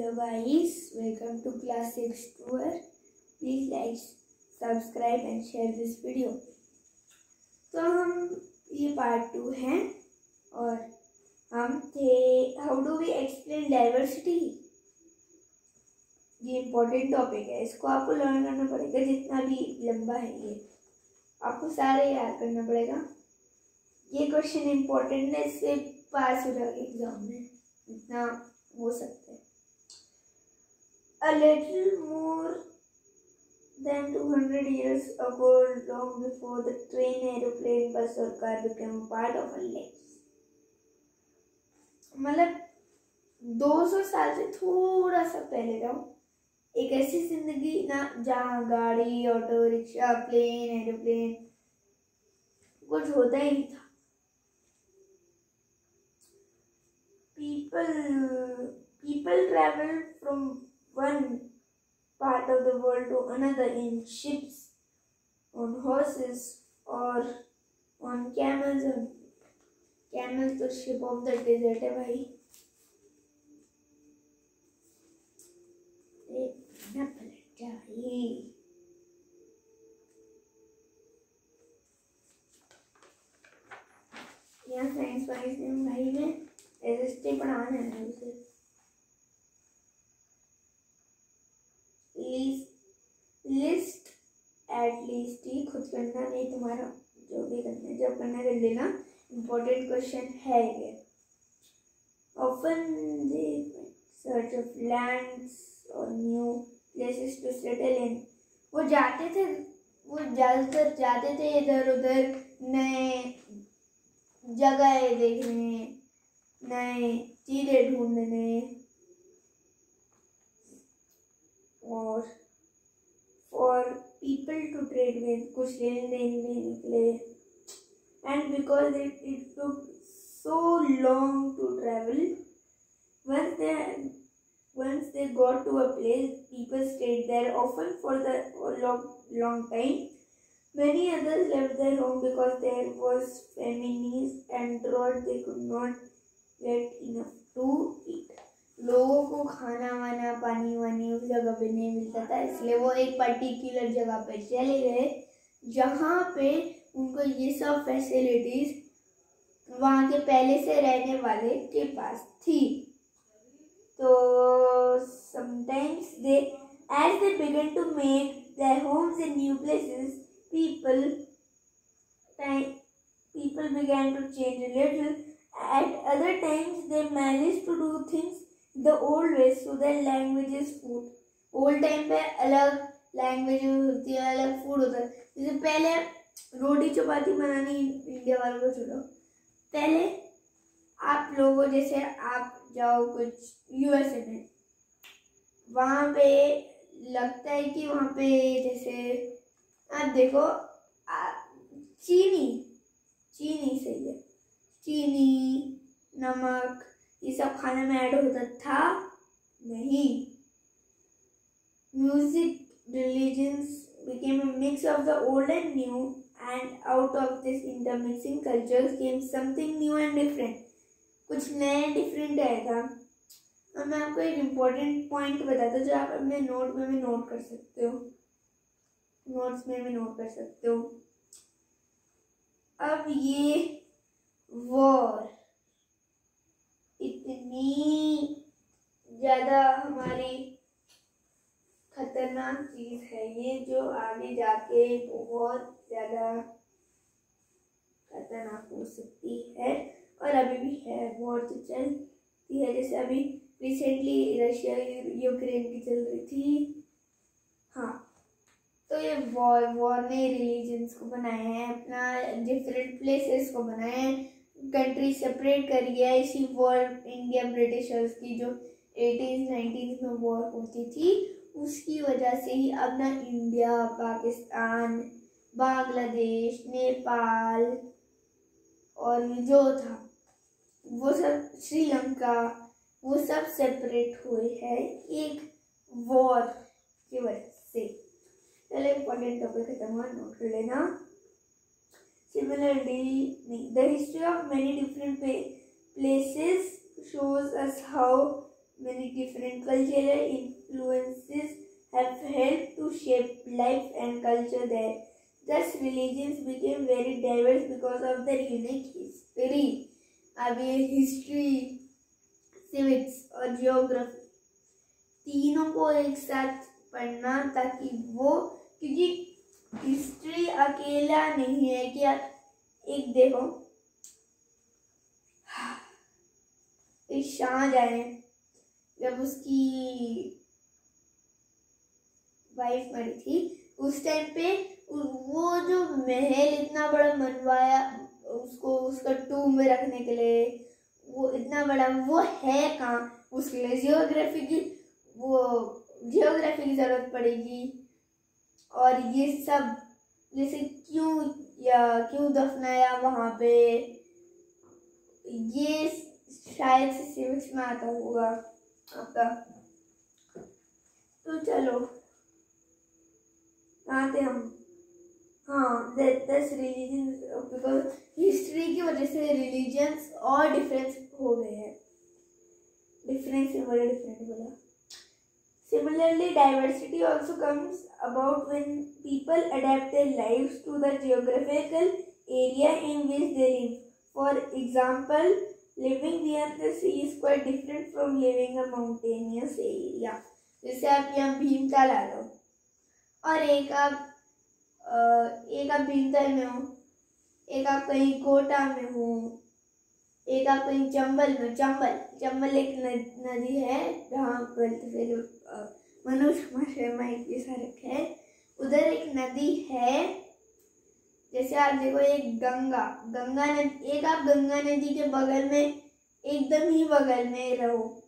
Hello guys, welcome to class 6 tour. Please like, subscribe and share this video. तो हम ये part 2 हैं और हम थे how do we explain diversity. ये इम्पोर्टेंट टॉपिक है, इसको आपको लर्न करना पड़ेगा. जितना भी लंबा है ये आपको सारे याद करना पड़ेगा. ये क्वेश्चन इम्पोर्टेंट है, इससे पास हो जाएगा एग्जाम में, इतना हो सकता है. A little more than 200 years ago, long before the train, aeroplane, bus or car became part of our lives. मतलब 200 साल से थोड़ा सा पहले जाओ, एक ऐसी जिंदगी ना जहाँ गाड़ी, ऑटो रिक्शा, प्लेन, एरोप्लेन कुछ होता ही नहीं था. People travel from one part of the world to another in ships, on horses or on camels. Camels तो ship of the desert है भाई. देखना पलट जाए. यहाँ साइंस वाइंस में भाई में एसएसटी पढ़ाना है उसे. लिस्ट एट लीस्ट ही खुद करना नहीं, तुम्हारा जो भी करना है जब करना कर लेना. इम्पोर्टेंट क्वेश्चन है ये. Often they search of lands और new places to settle in. वो ज़्यादातर जाते थे इधर उधर नए जगह देखने, नए चीज़ें ढूंढने और for people to trade with, कुछ लेन देन निकले. And because it took so long to travel, once they got to a place, people stayed there often for the long time. Many others left their home because there was famine and drought. They could not get enough to eat. लोगों को खाना वाना पानी वानी उस जगह पे नहीं मिलता था, इसलिए वो एक पर्टिकुलर जगह पे चले गए जहाँ पे उनको ये सब फैसिलिटीज वहाँ के पहले से रहने वाले के पास थी. तो sometimes as they began to make their homes in new places, people began to change a little. At other times they managed to do things the old way, so their languages, food. Old time पे अलग language होती है, अलग food होता है. जैसे पहले रोटी चपाती बनानी, इंडिया वालों को छोड़ो, पहले आप लोगों जैसे आप जाओ कुछ यूएसए में, वहाँ पे लगता है कि वहाँ पे जैसे आप देखो चीनी सही है, चीनी नमक ये सब खाने में ऐड होता था नहीं. Music, religions became a mix of the old and new, and out of this intermixing cultures came something new and different. कुछ नया डिफरेंट आएगा. और मैं आपको एक इम्पोर्टेंट पॉइंट बताता हूँ जो आप अपने नोट में भी नोट कर सकते हो, नोट्स में भी नोट कर सकते हो. अब ये वॉर इतनी ज़्यादा हमारी खतरनाक चीज़ है ये, जो आगे जाके बहुत ज़्यादा खतरनाक हो सकती है और अभी भी है. वॉर तो चलती है, जैसे अभी रिसेंटली रशिया यूक्रेन की चल रही थी. हाँ, तो ये वॉर ने रिलीजन्स को बनाए हैं, अपना डिफरेंट प्लेसेस को बनाए हैं, कंट्री सेपरेट कर गया. इसी वॉर इंडिया ब्रिटिशर्स की जो 1890s में वॉर होती थी, उसकी वजह से ही अब ना इंडिया, पाकिस्तान, बांग्लादेश, नेपाल और जो था वो सब, श्रीलंका, वो सब सेपरेट हुए हैं एक वॉर की वजह से. चलो इम्पोर्टेंट टॉपिक खत्म हुआ, नोट कर लेना. Similarly, the history of many different places shows us how many different cultural influences have helped to shape life and culture there. Thus, religions became very diverse because of their unique history. अब ये history, civics और geography तीनों को एक साथ पढ़ना, ताकि वो, क्योंकि हिस्ट्री अकेला नहीं है कि आप एक देखो, एक शाहजहां है, जब उसकी वाइफ मरी थी उस टाइम पे वो जो महल इतना बड़ा बनवाया उसको, उसका टूम में रखने के लिए, वो इतना बड़ा, वो है कहाँ, उसके लिए जियोग्राफी की जरूरत पड़ेगी। और ये सब जैसे क्यों दफनाया वहां पे, ये शायद से सिविक्स में आता होगा आपका। तो चलो कहाँ थे हम? हाँ, दस रिलीजन, बिकॉज हिस्ट्री की वजह से रिलीजन्स और डिफरेंस हो गए हैं। डिफरेंस से बड़ा डिफरेंट बोला। Similarly, diversity also comes about when people adapt their lives to the geographical area in which they live. For example, living near the sea is quite different from living a mountainous area. जैसे आप यहाँ भीमताल आ लो और एक आप भीमताल में हो, एक आप कहीं कोटा में हो, एक आप कहीं चंबल में। चंबल एक नदी है जहाँ पर फिर मनोज कुमार शर्मा ये सारे है। उधर एक नदी है, जैसे आप देखो एक गंगा नदी, एक आप गंगा नदी के बगल में, एकदम ही बगल में रहो,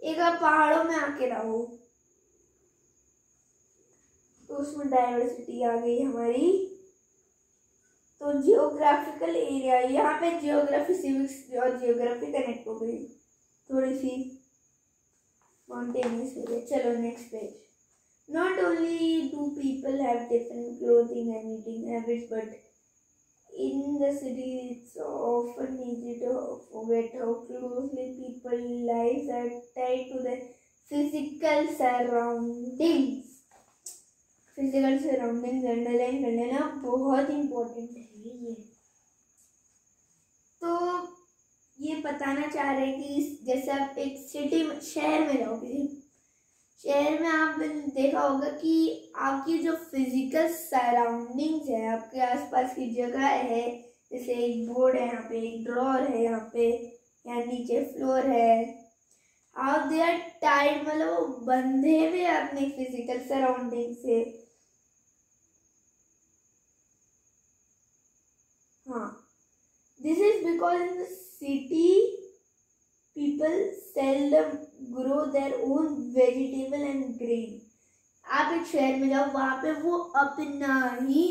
एक आप पहाड़ों में आके रहो, तो उसमें डाइवर्सिटी आ गई हमारी। तो जियोग्राफिकल एरिया, यहाँ पे जियोग्राफी, सिविक्स और जियोग्राफी कनेक्ट हो गई थोड़ी सी, माउंटेनियस एरिया। चलो next page. Not only do people have different clothing and eating habits, but in the city it's often easy to forget how closely people's lives are tied to their physical surroundings. Physical surroundings underline कर लेना, बहुत important है ये। तो ये बताना चाह रहे हैं कि जैसे आप एक सिटी में, शहर में रहो, किसी शहर में आपने देखा होगा कि आपकी जो फिजिकल सराउंडिंग्स है, आपके आसपास की जगह है, जैसे एक बोर्ड है यहाँ पे, एक ड्रॉर है यहाँ पे, यहाँ नीचे फ्लोर है, आप दे आर टाइड, मतलब वो बंधे हुए अपने फिजिकल सराउंडिंग से। हाँ, this is because in the city people seldom grow their own vegetable and grain. आप एक शहर में जाओ, वहां पे वो अपना ही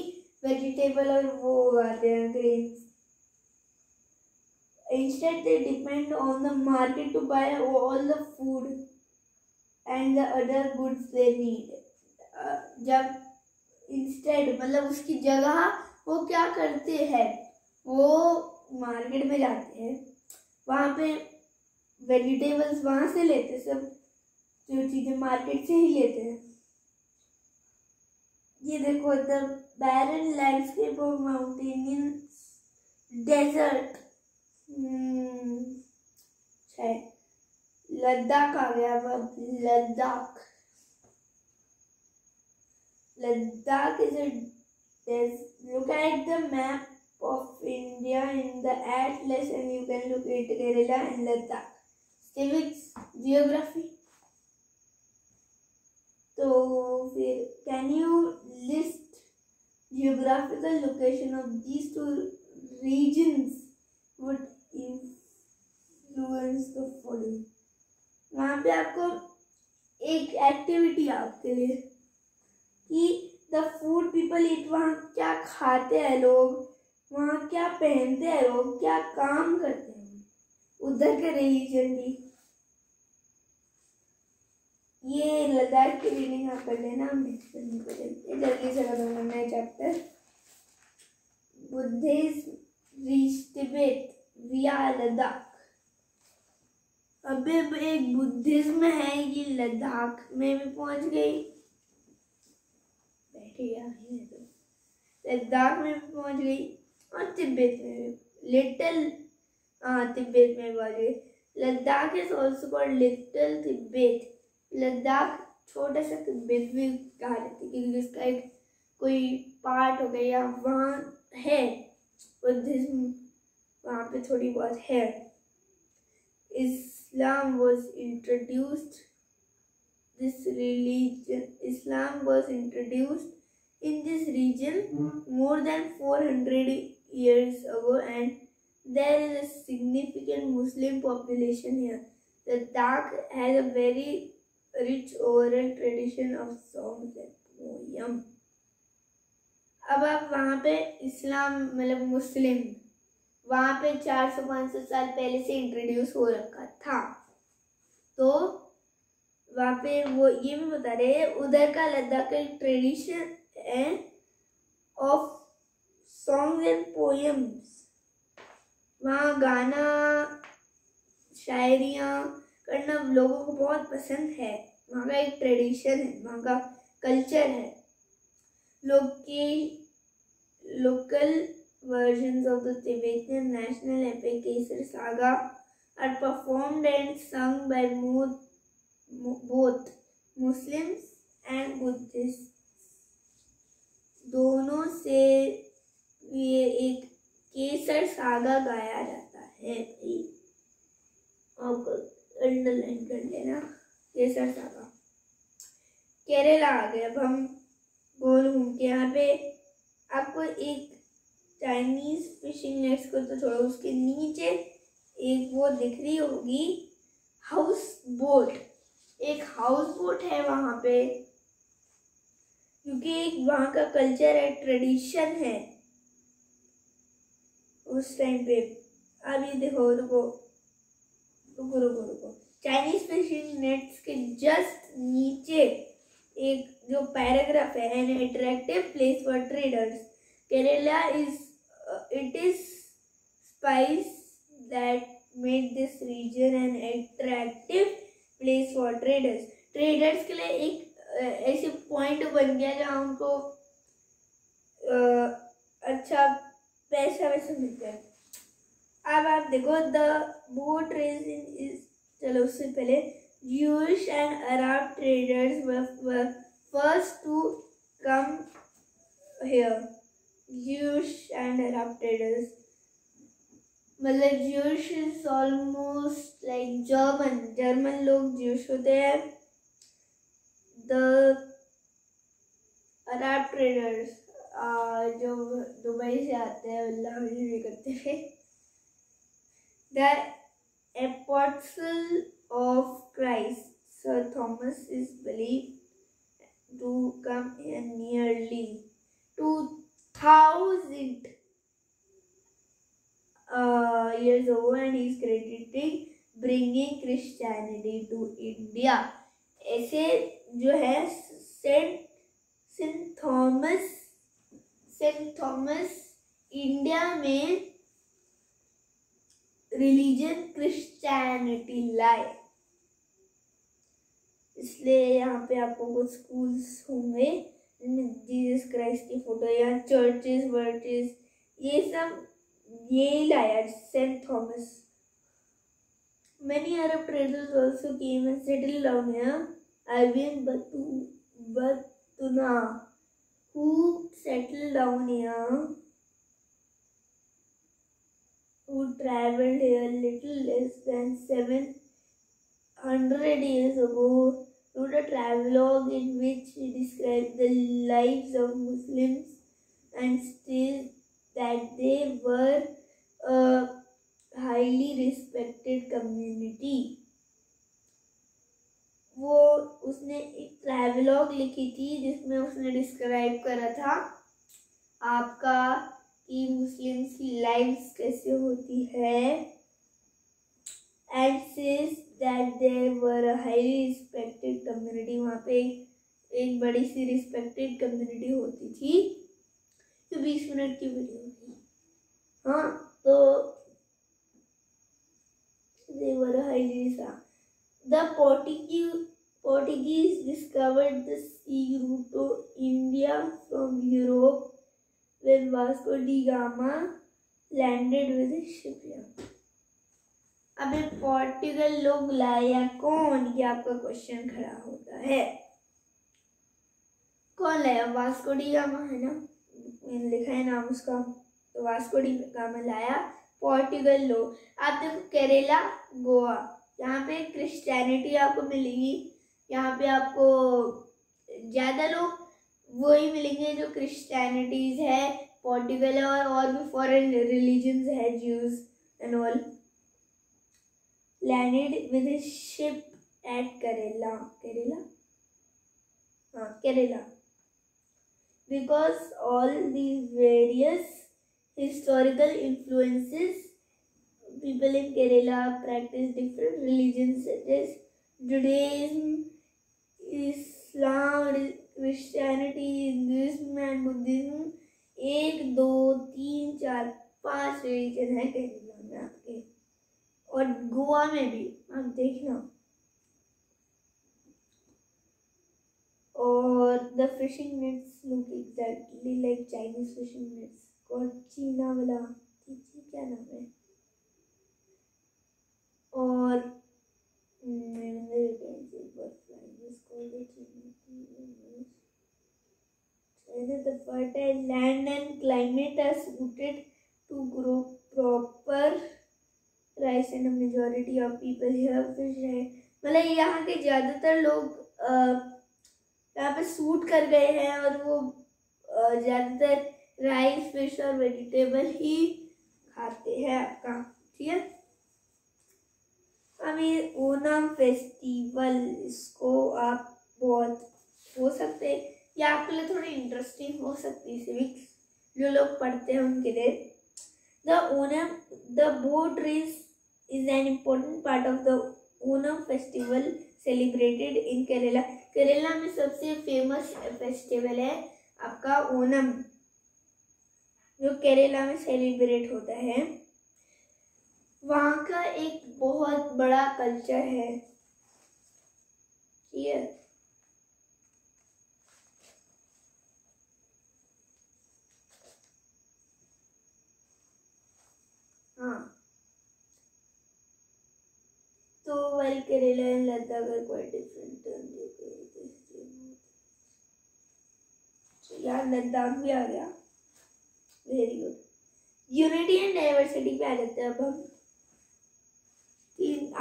वेजिटेबल और वो उगाते हैं, grains. Instead they depend on the market to buy all the food and the other goods they need. जब instead मतलब उसकी जगह वो क्या करते हैं, वो मार्केट में जाते हैं, वहां पे वेजिटेबल्स वहां से लेते, सब जो चीजें मार्केट से ही लेते हैं। ये देखो, the barren landscape of mountainous desert, Ladakh आ गया। अब Ladakh is a look at the map of India in the atlas and you can look at Kerala and Ladakh. Civics, geography. तो फिर can you list geographical location of these two regions would influence the following. वहाँ पे आपको एक activity आपके लिए कि the food people eat, वहाँ क्या खाते हैं लोग, वहाँ क्या पहनते हैं लोग, क्या काम करते हैं, उधर के रिलीजन भी। ये लद्दाख की रीडिंग आप कर लेना, हम नेक्स्ट करने को चलते जल्दी से खत्म करना है चैप्टर। बुद्धिज्म रीच तिब्बत विया लद्दाख। अभी एक बुद्धिज्म है, ये लद्दाख में भी पहुंच गई, बैठे गया तो लद्दाख में भी पहुंच गई और तिब्बत में भी लिटिल, तिब्बत में पहुंच गई। Ladakh is also called little Tibet, Ladakh छोटा सा तिब्बत भी कहा जाता है क्योंकि इसका एक कोई पार्ट हो गया वहाँ है बुद्धिज्म, वहाँ पे थोड़ी बहुत है। Islam was introduced in this region more than 400 years ago, and there is a significant Muslim population here. Ladakh has a very rich oral tradition of songs and poems. अब आप वहाँ पे इस्लाम मतलब मुस्लिम वहाँ पे 400-500 साल पहले से इंट्रोड्यूस हो रखा था, तो वहाँ पे वो ये भी बता रहे हैं उधर का लद्दाख का ट्रेडिशन है ऑफ सॉन्ग्स एंड पोएम्स। वहाँ गाना शायरियाँ करना लोगों को बहुत पसंद है, वहाँ का एक ट्रेडिशन है, वहाँ का कल्चर है। Local versions of the Tibetan national epic Kesar Saga are performed and sung by both Muslims and Buddhists। दोनों से ये एक केसर सागा गाया जाता है। आपको अंडरलाइन कर लेना, केसर सागा। केरला आ गए, अब हम गोल घूम के यहाँ पे आपको एक चाइनीज फिशिंग नेट्स को तो छोड़ो, उसके नीचे एक वो दिख रही होगी हाउस बोट, एक हाउस बोट है वहाँ पे, क्योंकि एक वहाँ का कल्चर है, ट्रेडिशन है उस टाइम पे। अभी देखो, रुको रुको रुको रुको, चाइनीज फिशिंग नेट्स के जस्ट नीचे एक जो पैराग्राफ है, an attractive place for traders, Kerala it is spice that made this region an attractive place for traders. Traders के लिए एक ऐसे पॉइंट बन गया जहाँ उनको अच्छा पैसा वैसा मिलता है। अब आप देखो, द बोट रेस इज, चलो उससे पहले Jewish and Arab traders were first to come here। Jewish and Arab traders, मतलब Jewish is almost like German लोग Jewish होते हैं। The Arab traders जो दुबई से आते हैं, अल्लाह भी करते हैं। The apostle of Christ, Sir Thomas, is believed to come here nearly 2000 years ago, and he is credited bringing Christianity to India। ऐसे जो है सेंट थॉमस इंडिया में रिलीजन क्रिश्चियनिटी लाए, इसलिए यहाँ पे आपको कुछ स्कूल्स होंगे जिनमें जीसस क्राइस्ट की फोटो या चर्चेस वर्चेस ये सब ये लाया Saint Thomas. Many Arab traders also came and settled down here। Ibn Battuta, who settled down here, who travelled here little less than 700 years ago, wrote a travelogue in which he described the lives of Muslims and stated that they were a highly respected community। वो उसने एक travelogue लिखी थी जिसमें उसने describe करा था आपका कि मुस्लिम्स की लाइफ्स कैसे होती है, and says that there were a highly respected community. वहाँ पे एक बड़ी सी रिस्पेक्टेड कम्युनिटी होती थी। तो 20 मिनट की वीडियो थी। हाँ, तो They were highly strong. The Portuguese discovered the sea route to India from Europe when Vasco da Gama landed with his ship here. अबे पोर्टुगल लोग लाया कौन, ये आपका क्वेश्चन खड़ा होता है। कौन लाया? वास्को डी गामा है ना, मैंने लिखा है नाम उसका, तो वास्को डी गामा लाया पोर्टुगल लोग। आप देखो केरला, गोवा, यहाँ पे क्रिश्चियनिटी आपको मिलेगी, यहाँ पे आपको ज़्यादा लोग वही मिलेंगे जो क्रिश्चियनिटीज है, पोर्टुगल है, और भी फॉरेन रिलीजन्स है, Jews and all. landed with his ship at Kerala, because all these various historical influences, people in Kerala practice different religions such as Judaism, Islam, Christianity, Hinduism and Buddhism। 1 2 3 4 5 religion है केरला में आपके, और गोवा में भी आप देखना। और the fishing nets look exactly like Chinese fishing nets, और चीना वाला क्या नाम है, और the fertile land and climate are suited to grow proper rice and a majority of people here fish है। मतलब यहाँ के ज़्यादातर लोग यहाँ पे सूट कर गए हैं, और वो ज़्यादातर राइस, फिश और वेजिटेबल ही खाते हैं आपका, ठीक है। अब ये ओणम फेस्टिवल, इसको आप बहुत हो सकते हैं, या आपके लिए थोड़ी इंटरेस्टिंग हो सकती है, सिविक्स जो लोग पढ़ते हैं उनके लिए। The boat race is an important part of the Onam festival celebrated in Kerala। Kerala में सबसे फेमस फेस्टिवल है आपका ओणम, जो केरला में सेलिब्रेट होता है। वहाँ का एक बहुत बड़ा कल्चर है, ठीक है। हाँ, तो while Kerala and Ladakh are quite different, यार लद्दाख भी आ गया, very good. Unity and diversity पे आ जाते हैं अब हम।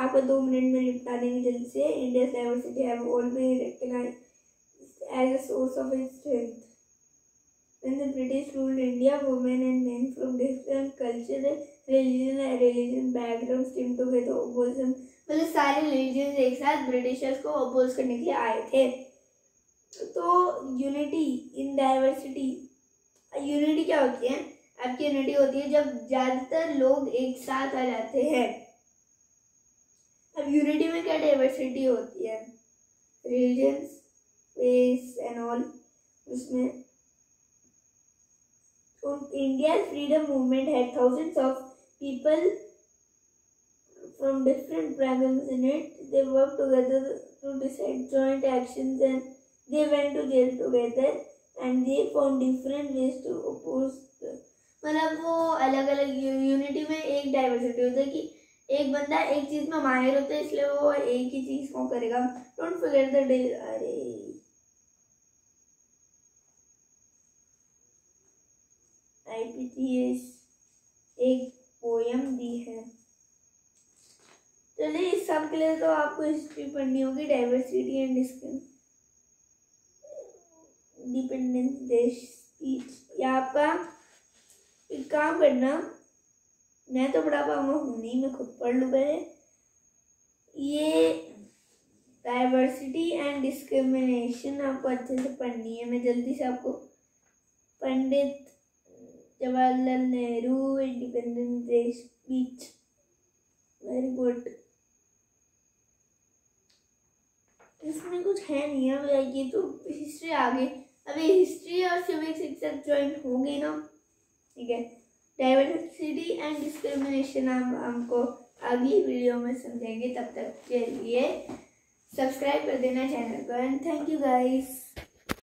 आपको 2 मिनट में निपटा देंगे जल्दी से। India's diversity have always been recognized as a source of its strength. When the British ruled India, women and men from different cultural, religion backgrounds came together oppose them। मतलब सारे रिलीजन एक साथ Britishers को oppose करने के लिए आए थे। तो यूनिटी इन डाइवर्सिटी, यूनिटी क्या होती है? आपकी यूनिटी होती है जब ज़्यादातर लोग एक साथ आ जाते हैं। अब यूनिटी में क्या डाइवर्सिटी होती है? Religions, race and all. उसमें India's freedom movement had thousands of people from different backgrounds in it. They worked together to decide joint actions, and they went to jail together, and they found different ways to oppose the। मतलब वो अलग अलग unity में एक diversity होता है कि एक बंदा एक चीज में माहिर होता है, इसलिए वो एक ही चीज को करेगा। Don't forget the day. अरे IPTS एक पोयम दी है। चलिए, इस सब के लिए तो आपको हिस्ट्री पढ़नी होगी, डाइवर्सिटी एंड इंडिपेंडेंस देश स्पीच। या आपका एक काम करना, मैं तो पढ़ा पाऊंगा हूँ नहीं, मैं खुद पढ़ लूँ पहले। ये डाइवर्सिटी एंड डिस्क्रिमिनेशन आपको अच्छे से पढ़नी है। मैं जल्दी से आपको Pandit Jawaharlal Nehru independence day speech, very good. इसमें कुछ है नहीं है, ये तो हिस्ट्री आ गई। अभी हिस्ट्री और सिविक्स एक साथ ज्वाइन हो गई ना, ठीक है। डाइवर्सिटी एंड डिस्क्रिमिनेशन हमको अगली वीडियो में समझेंगे। तब तक के लिए सब्सक्राइब कर देना चैनल को एंड थैंक यू गाइस।